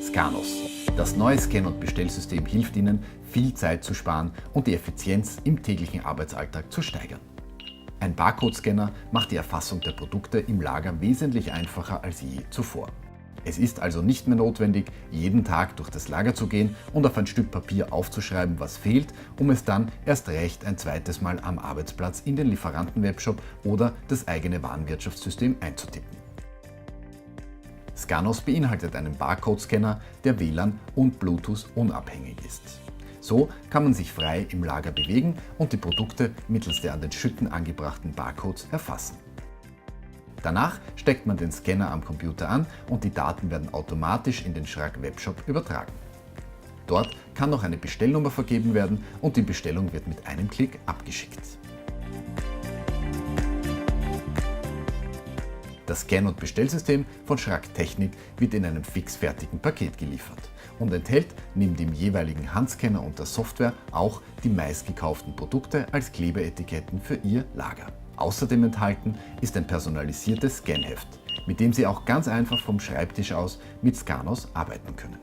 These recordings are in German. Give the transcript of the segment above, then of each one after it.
Scanos. Das neue Scan- und Bestellsystem hilft Ihnen, viel Zeit zu sparen und die Effizienz im täglichen Arbeitsalltag zu steigern. Ein Barcode-Scanner macht die Erfassung der Produkte im Lager wesentlich einfacher als je zuvor. Es ist also nicht mehr notwendig, jeden Tag durch das Lager zu gehen und auf ein Stück Papier aufzuschreiben, was fehlt, um es dann erst recht ein zweites Mal am Arbeitsplatz in den Lieferanten-Webshop oder das eigene Warenwirtschaftssystem einzutippen. Scanos beinhaltet einen Barcode-Scanner, der WLAN und Bluetooth unabhängig ist. So kann man sich frei im Lager bewegen und die Produkte mittels der an den Schütten angebrachten Barcodes erfassen. Danach steckt man den Scanner am Computer an und die Daten werden automatisch in den Schrag Webshop übertragen. Dort kann noch eine Bestellnummer vergeben werden und die Bestellung wird mit einem Klick abgeschickt. Das Scan- und Bestellsystem von Schrag Technik wird in einem fixfertigen Paket geliefert und enthält neben dem jeweiligen Handscanner und der Software auch die meistgekauften Produkte als Klebeetiketten für Ihr Lager. Außerdem enthalten ist ein personalisiertes Scanheft, mit dem Sie auch ganz einfach vom Schreibtisch aus mit Scanos arbeiten können.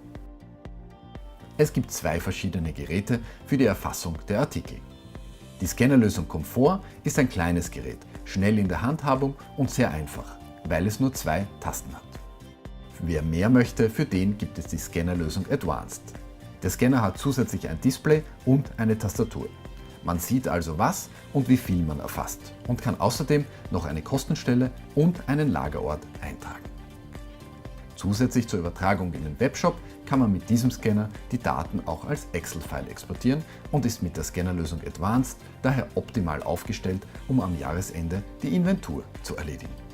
Es gibt zwei verschiedene Geräte für die Erfassung der Artikel. Die Scannerlösung Komfort ist ein kleines Gerät, schnell in der Handhabung und sehr einfach, weil es nur 2 Tasten hat. Wer mehr möchte, für den gibt es die Scannerlösung Advanced. Der Scanner hat zusätzlich ein Display und eine Tastatur. Man sieht also, was und wie viel man erfasst und kann außerdem noch eine Kostenstelle und einen Lagerort eintragen. Zusätzlich zur Übertragung in den Webshop kann man mit diesem Scanner die Daten auch als Excel-File exportieren und ist mit der Scannerlösung Advanced daher optimal aufgestellt, um am Jahresende die Inventur zu erledigen.